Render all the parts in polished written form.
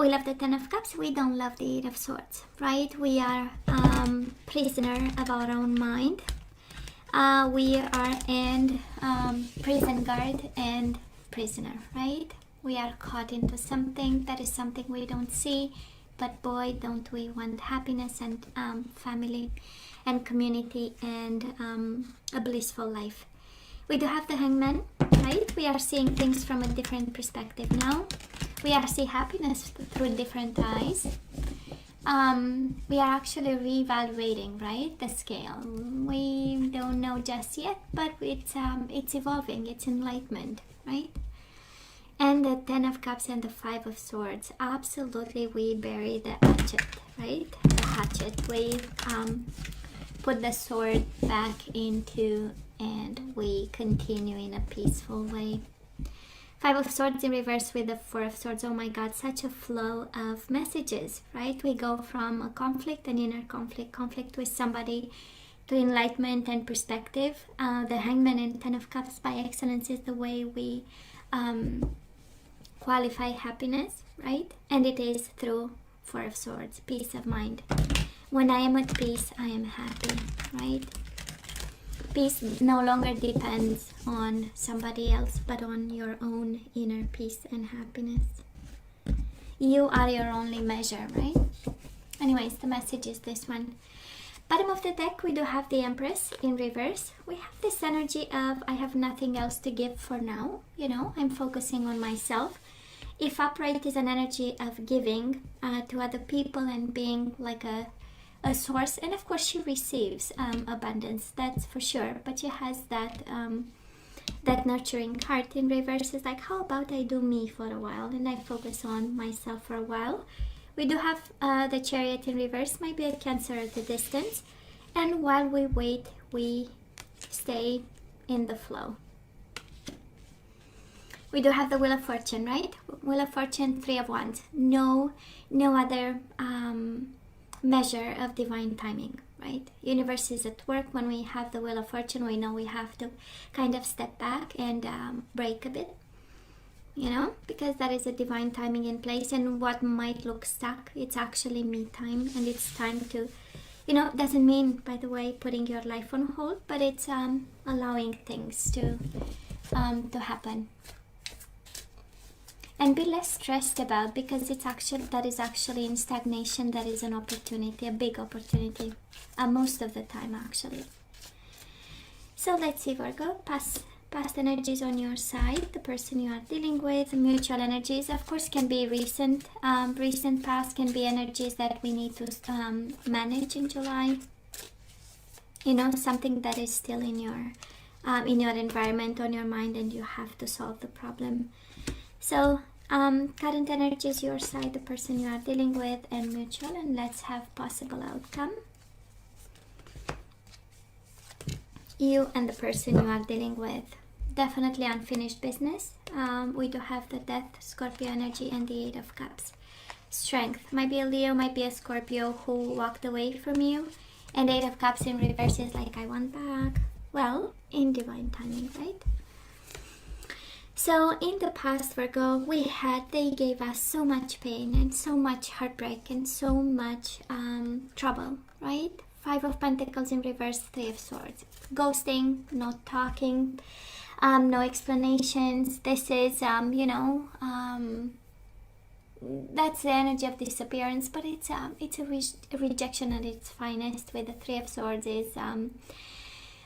We love the Ten of Cups, we don't love the Eight of Swords, right? We are prisoner of our own mind. We are in prison guard and prisoner, right? We are caught into something that is something we don't see, but boy, don't we want happiness and family and community and a blissful life. We do have the Hangman, right? We are seeing things from a different perspective now. We are seeing happiness through different eyes. We are actually reevaluating, right, the scale. We don't know just yet, but it's evolving, it's enlightenment, right? And the Ten of Cups and the Five of Swords, absolutely we bury the hatchet, right? The hatchet, we put the sword back into and we continue in a peaceful way. Five of Swords in reverse with the Four of Swords. Oh my God, such a flow of messages, right? We go from a conflict, an inner conflict with somebody, to enlightenment and perspective. The Hangman and Ten of Cups by excellence is the way we qualify happiness, right? And it is through Four of Swords, peace of mind. When I am at peace, I am happy, right? Peace no longer depends on somebody else, but on your own inner peace and happiness. You are your only measure, right? Anyways, the message is this one. Bottom of the deck, we do have the Empress in reverse. We have this energy of, I have nothing else to give for now. You know, I'm focusing on myself. If upright is an energy of giving to other people and being like a source, and of course she receives abundance, that's for sure, but she has that that nurturing heart. In reverse is like, how about I do me for a while and I focus on myself for a while. We do have the Chariot in reverse, might be a Cancer at a distance, and while we wait we stay in the flow. We do have the Wheel of Fortune, right? Wheel of Fortune, Three of Wands. No other measure of divine timing, right? Universe is at work. When we have the Wheel of Fortune, we know we have to kind of step back and break a bit, you know, because that is a divine timing in place. And what might look stuck, it's actually me time, and it's time to, you know, doesn't mean, by the way, putting your life on hold, but it's allowing things to happen. And be less stressed about, because it's actually, that is actually in stagnation, that is an opportunity, a big opportunity, most of the time actually. So let's see, Virgo, past energies on your side, the person you are dealing with, mutual energies, of course, can be recent past, can be energies that we need to manage in July. You know, something that is still in your environment, on your mind, and you have to solve the problem. So current energy is your side, the person you are dealing with, and mutual, and let's have possible outcome. You and the person you are dealing with, definitely unfinished business. We do have the Death, Scorpio energy, and the Eight of Cups. Strength, might be a Leo, might be a Scorpio who walked away from you, and Eight of Cups in reverse is like, I want back. Well, in divine timing, right? So in the past, Virgo, they gave us so much pain and so much heartbreak and so much trouble, right? Five of Pentacles in reverse, Three of Swords. Ghosting, not talking, no explanations. This is, you know, that's the energy of disappearance, but it's a rejection at its finest. With the Three of Swords is,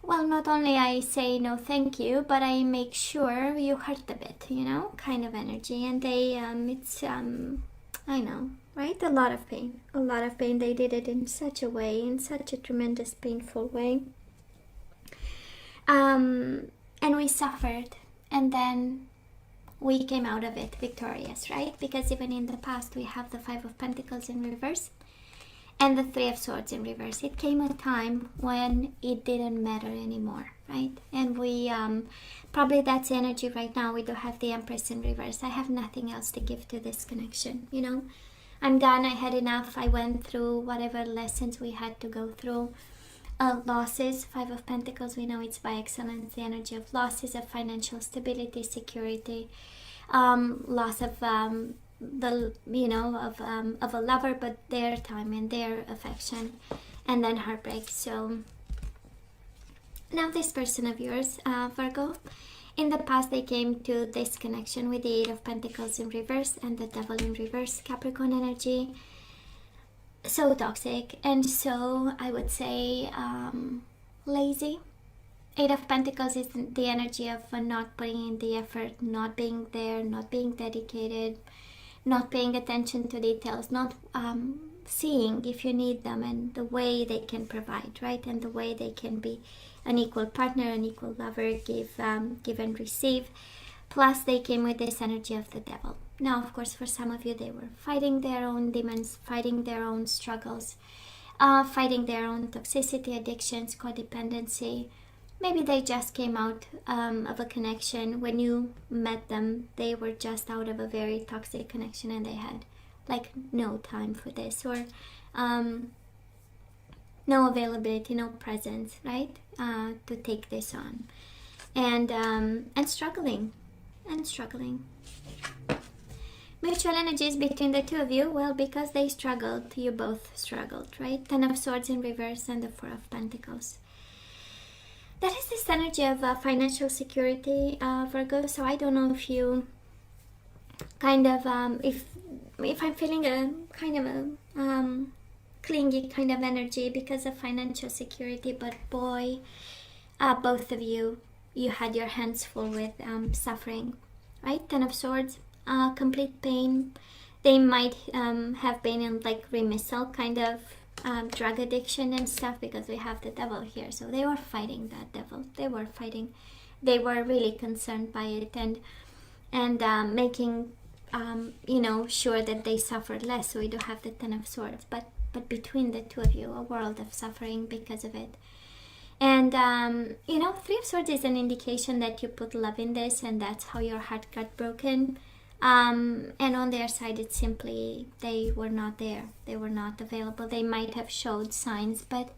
well, not only I say no thank you, but I make sure you hurt a bit, you know, kind of energy. And they, I know, right? A lot of pain. They did it in such a way, in such a tremendous, painful way. And we suffered, and then we came out of it victorious, right? Because even in the past, we have the Five of Pentacles in reverse and the Three of Swords in reverse. It came a time when it didn't matter anymore, right? And we, probably that's energy right now. We do have the Empress in reverse. I have nothing else to give to this connection, you know? I'm done, I had enough. I went through whatever lessons we had to go through. Losses, Five of Pentacles, we know it's by excellence the energy of losses, of financial stability, security, loss of the of a lover, but their time and their affection, and then heartbreak. So now this person of yours, Virgo, in the past they came to this connection with the Eight of Pentacles in reverse and the Devil in reverse, Capricorn energy. So toxic, and so I would say lazy. Eight of Pentacles is the energy of not putting in the effort, not being there, not being dedicated, not paying attention to details, not seeing if you need them and the way they can provide, right? And the way they can be an equal partner, an equal lover, give and receive. Plus they came with this energy of the Devil. Now, of course, for some of you, they were fighting their own demons, fighting their own struggles, fighting their own toxicity, addictions, codependency. Maybe they just came out of a connection. When you met them, they were just out of a very toxic connection and they had like no time for this, or no availability, no presence, right, to take this on, and struggling. Mutual energies between the two of you, well, because they struggled, you both struggled, right? Ten of Swords in reverse and the Four of Pentacles. That is this energy of financial security, Virgo. So I don't know if you kind of, if I'm feeling a kind of a clingy kind of energy because of financial security, but boy, both of you had your hands full with suffering, right? Ten of Swords, complete pain. They might have been in like remissal kind of drug addiction and stuff, because we have the Devil here. So they were fighting that Devil. They were really concerned by it, and making sure that they suffered less. So we do have the Ten of Swords, but between the two of you, a world of suffering because of it. And Three of Swords is an indication that you put love in this, and that's how your heart got broken. And on their side, it's simply they were not there. They were not available. They might have showed signs, but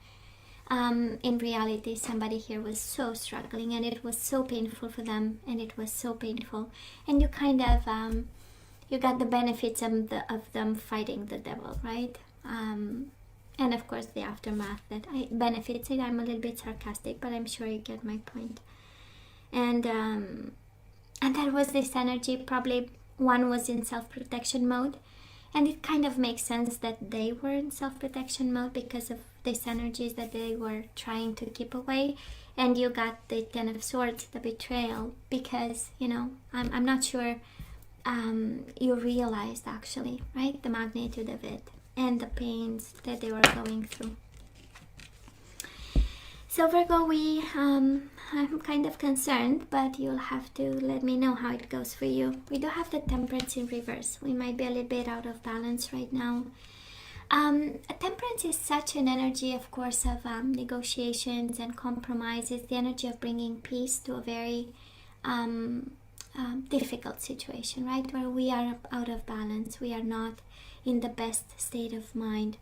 in reality, somebody here was so struggling, and it was so painful for them, and it was so painful. And you kind of you got the benefits of them fighting the Devil, right? And of course, the aftermath that benefits it. I'm a little bit sarcastic, but I'm sure you get my point. And there was this energy. Probably one was in self-protection mode, and it kind of makes sense that they were in self-protection mode because of these energies that they were trying to keep away. And you got the Ten of Swords, the betrayal, because I'm not sure you realized actually, right, the magnitude of it and the pains that they were going through. So Virgo, I'm kind of concerned, but you'll have to let me know how it goes for you. We do have the Temperance in reverse. We might be a little bit out of balance right now. Temperance is such an energy, of course, of negotiations and compromise. It's the energy of bringing peace to a very difficult situation, right? Where we are out of balance. We are not in the best state of mind.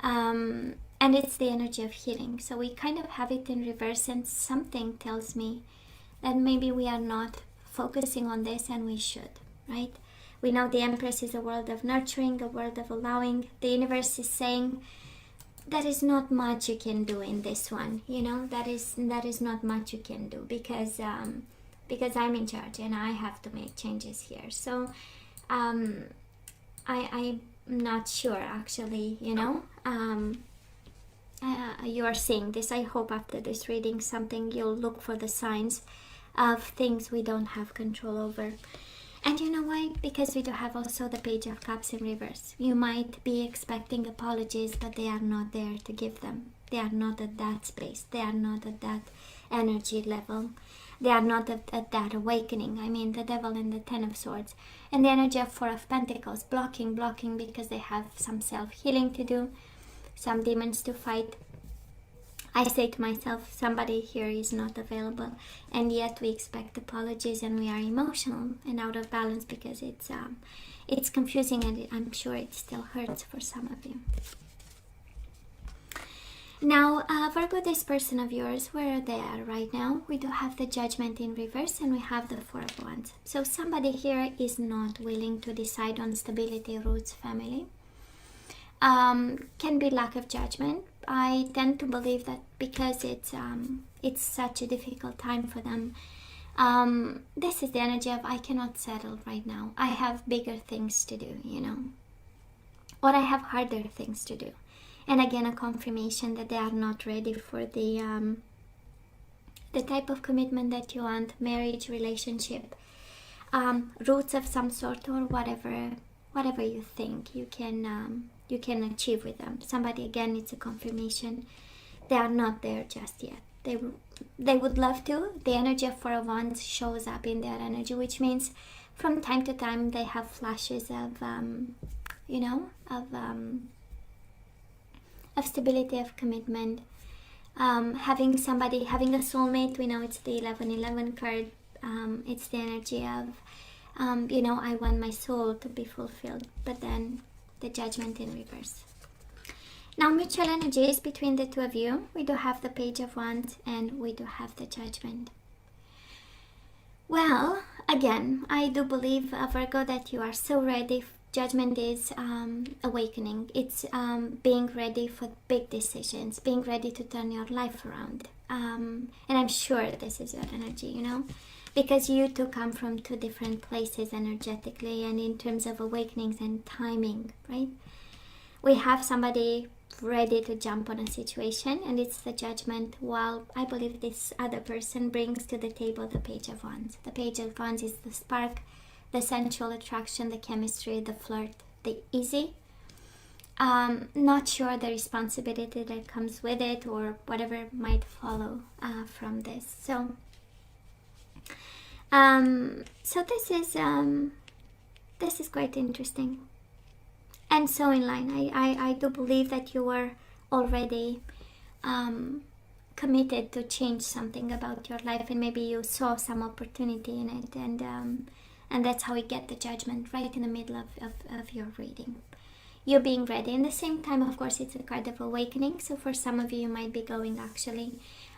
And it's the energy of healing. So we kind of have it in reverse, and something tells me that maybe we are not focusing on this, and we should, right? We know the Empress is a world of nurturing, a world of allowing. The universe is saying there is not much you can do in this one, that is not much you can do, because I'm in charge and I have to make changes here. So I'm not sure actually, you are seeing this. I hope after this reading you'll look for the signs of things we don't have control over. And you know why? Because we do have also the Page of Cups in reverse. You might be expecting apologies, but they are not there to give them. They are not at that space. They are not at that energy level. They are not at that awakening. I mean, the Devil and the Ten of Swords. And the energy of Four of Pentacles, blocking, because they have some self-healing to do, some demons to fight. I say to myself, somebody here is not available, and yet we expect apologies, and we are emotional and out of balance because it's confusing, and I'm sure it still hurts for some of you. Now, Virgo, this person of yours, where they are right now, we do have the Judgment in reverse and we have the Four of Wands. So somebody here is not willing to decide on stability, roots, family. Can be lack of judgment. I tend to believe that because it's such a difficult time for them. This is the energy of I cannot settle right now. I have bigger things to do, you know, or I have harder things to do. And again, a confirmation that they are not ready for the type of commitment that you want, marriage, relationship, roots of some sort, or whatever you think you can achieve with them. Somebody, again, it's a confirmation they are not there just yet. They would love to. The energy of Four of Wands shows up in their energy, which means from time to time they have flashes of of stability, of commitment, having somebody, having a soulmate. We know it's the 1111 card. It's the energy of I want my soul to be fulfilled, but then the Judgment in reverse. Now, mutual energies between the two of you. We do have the Page of Wands and we do have the Judgment. Well, again, I do believe, Virgo, that you are so ready. Judgment is awakening. It's being ready for big decisions, being ready to turn your life around. And I'm sure this is your energy, you know, because you two come from two different places energetically and in terms of awakenings and timing, right? We have somebody ready to jump on a situation, and it's the Judgment, while I believe this other person brings to the table the Page of Wands. The Page of Wands is the spark, the sensual attraction, the chemistry, the flirt, the easy. Not sure the responsibility that comes with it or whatever might follow from this. So this is quite interesting and so in line. I do believe that you were already committed to change something about your life, and maybe you saw some opportunity in it, and that's how we get the Judgment right in the middle of your reading. You being ready. In the same time, of course, it's a card of awakening. So for some of you might be going actually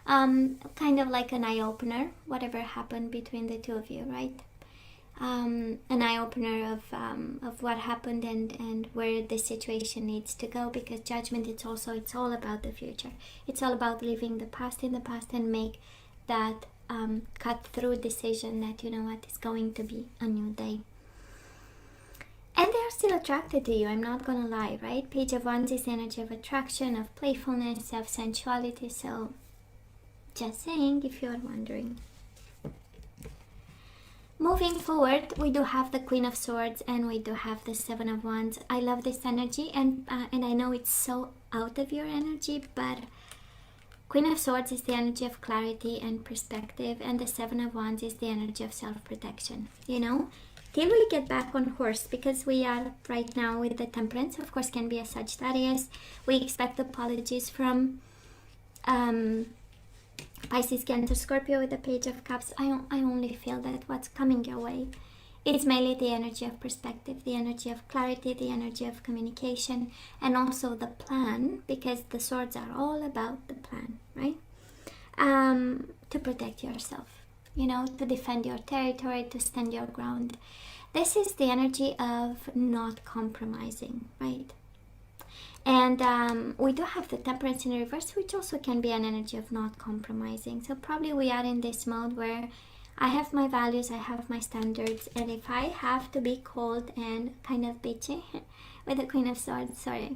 kind of like an eye-opener, whatever happened between the two of you, right? An eye-opener of what happened and where the situation needs to go, because Judgment, it's all about the future. It's all about leaving the past in the past and make that cut through decision that, you know what, is going to be a new day. And they are still attracted to you, I'm not gonna lie, right? Page of Wands is energy of attraction, of playfulness, of sensuality. So just saying, if you are wondering. Moving forward, we do have the Queen of Swords and we do have the Seven of Wands. I love this energy, and I know it's so out of your energy, but Queen of Swords is the energy of clarity and perspective, and the Seven of Wands is the energy of self-protection, you know? Till we get back on horse, because we are right now with the Temperance, of course, can be a Sagittarius. We expect apologies from Pisces, Cancer, Scorpio with the Page of Cups. I only feel that what's coming your way is mainly the energy of perspective, the energy of clarity, the energy of communication, and also the plan, because the swords are all about the plan, right? To protect yourself, you know, to defend your territory, to stand your ground. This is the energy of not compromising, right? And we do have the Temperance in reverse, which also can be an energy of not compromising. So probably we are in this mode where I have my values, I have my standards, and if I have to be cold and kind of bitchy with the Queen of Swords, sorry.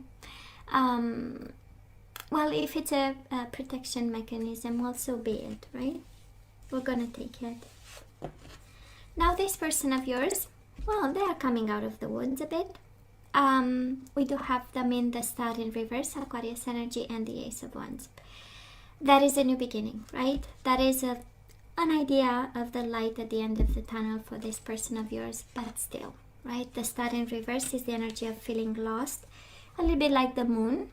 Well, if it's a protection mechanism, well, so be it, right? We're gonna take it. Now this person of yours, well, they are coming out of the woods a bit. We do have them in the Star in reverse, Aquarius energy, and the Ace of Wands. That is a new beginning, right? That is an idea of the light at the end of the tunnel for this person of yours, but still, right? The Star in reverse is the energy of feeling lost, a little bit like the moon.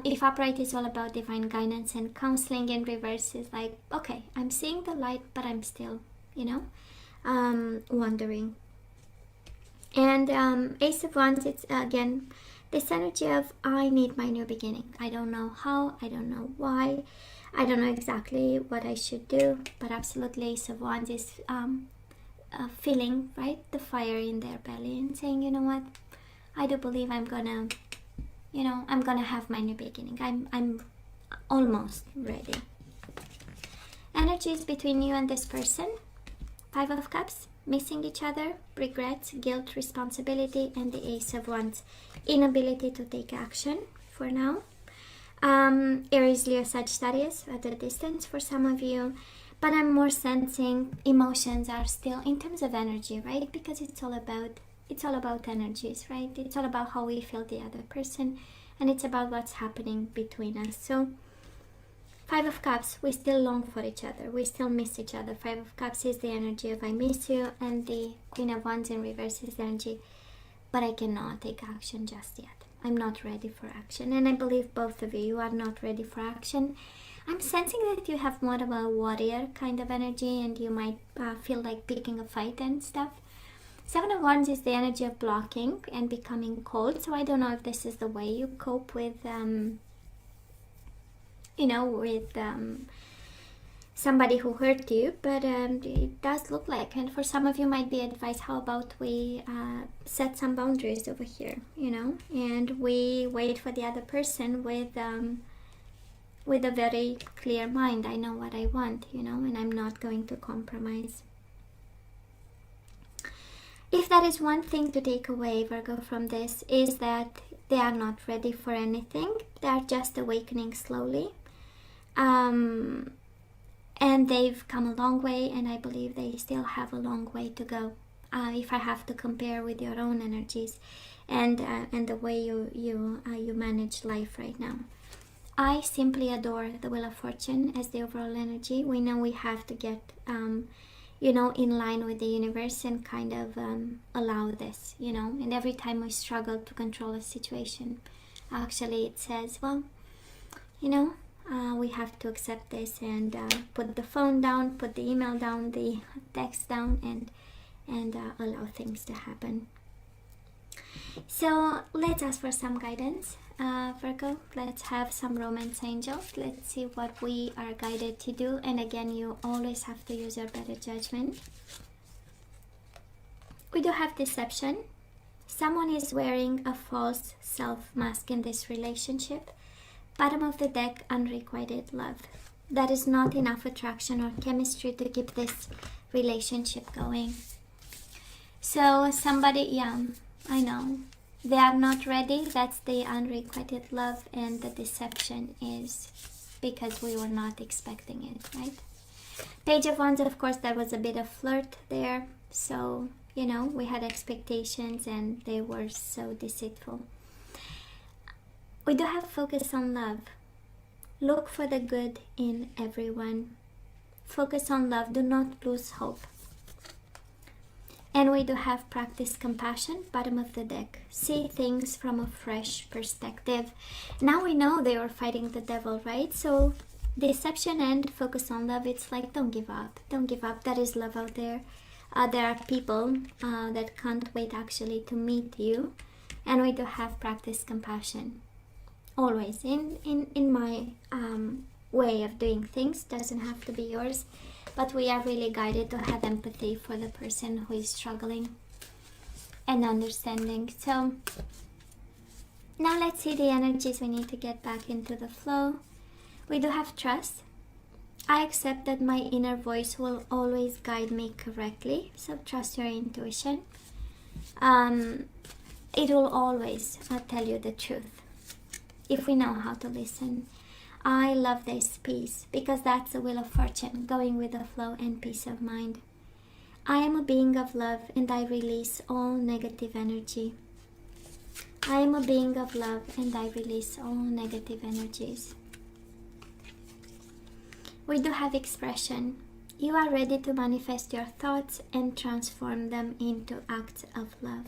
If upright is all about divine guidance and counseling, in reverse is like, okay, I'm seeing the light, but I'm still, you know, wandering. And Ace of Wands, it's again This energy of I need my new beginning. I don't know how, I don't know why, I don't know exactly what I should do, but absolutely Ace of Wands is feeling, right, the fire in their belly and saying, you know what, I do believe I'm gonna, I'm gonna have my new beginning. I'm almost ready. Energies between you and this person. 5 of Cups, missing each other, regrets, guilt, responsibility, and the Ace of Wands, inability to take action for now. Aries, Leo, Sagittarius at a distance for some of you, but I'm more sensing emotions are still in terms of energy, right? Because it's all about energies, right? It's all about how we feel the other person, and it's about what's happening between us. So 5 of Cups, we still long for each other, we still miss each other. 5 of Cups is the energy of I miss you, and the Queen of Wands in reverse is the energy, but I cannot take action just yet. I'm not ready for action, and I believe both of you are not ready for action. I'm sensing that you have more of a warrior kind of energy, and you might feel like picking a fight and stuff. 7 of Wands is the energy of blocking and becoming cold, so I don't know if this is the way you cope with somebody who hurt you, but it does look like, and for some of you might be advice, how about we set some boundaries over here, and we wait for the other person with a very clear mind. I know what I want, and I'm not going to compromise. If that is one thing to take away, Virgo, from this, is that they are not ready for anything. They are just awakening slowly. And they've come a long way, and I believe they still have a long way to go. If I have to compare with your own energies and the way you manage life right now. I simply adore the Wheel of Fortune as the overall energy. We know we have to get in line with the universe and kind of allow this, and every time we struggle to control a situation, actually it says, well, we have to accept this and put the phone down, put the email down, the text down, and allow things to happen. So let's ask for some guidance, Virgo. Let's have some romance angels. Let's see what we are guided to do. And again, you always have to use your better judgment. We do have deception. Someone is wearing a false self mask in this relationship. Bottom of the deck, unrequited love. That is not enough attraction or chemistry to keep this relationship going. So somebody, I know, they are not ready. That's the unrequited love, and the deception is because we were not expecting it, right? Page of Wands, of course, there was a bit of flirt there. So, we had expectations and they were so deceitful. We do have focus on love. Look for the good in everyone. Focus on love. Do not lose hope. And we do have practice compassion, bottom of the deck. See things from a fresh perspective. Now we know they were fighting the devil, right? So deception and focus on love, it's like, don't give up. Don't give up. There is love out there. There are people that can't wait actually to meet you. And we do have practice compassion. Always in my way of doing things. Doesn't have to be yours. But we are really guided to have empathy for the person who is struggling and understanding. So now let's see the energies we need to get back into the flow. We do have trust. I accept that my inner voice will always guide me correctly. So trust your intuition. It will always tell you the truth if we know how to listen. I love this peace because that's the Wheel of Fortune, going with the flow and peace of mind. I am a being of love and I release all negative energy. I am a being of love and I release all negative energies. We do have expression. You are ready to manifest your thoughts and transform them into acts of love.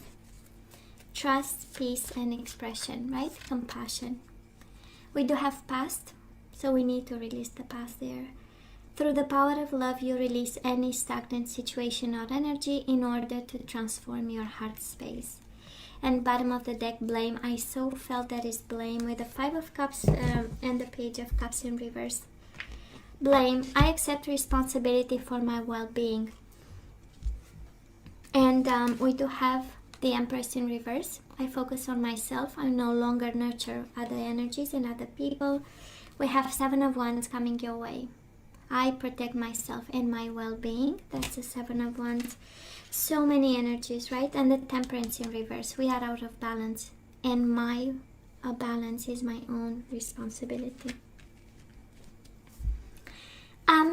Trust, peace, and expression, right? Compassion. We do have past. So we need to release the past there. Through the power of love, you release any stagnant situation or energy in order to transform your heart space. And bottom of the deck, blame. I so felt that is blame with the 5 of Cups and the Page of Cups in reverse. Blame. I accept responsibility for my well-being. And we do have the Empress in reverse. I focus on myself. I no longer nurture other energies and other people. We have 7 of Wands coming your way. I protect myself and my well-being. That's the 7 of Wands. So many energies, right? And the Temperance in reverse. We are out of balance. And my balance is my own responsibility.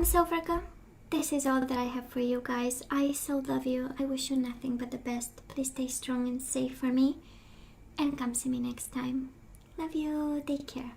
So Virgo, this is all that I have for you guys. I so love you. I wish you nothing but the best. Please stay strong and safe for me. And come see me next time. Love you. Take care.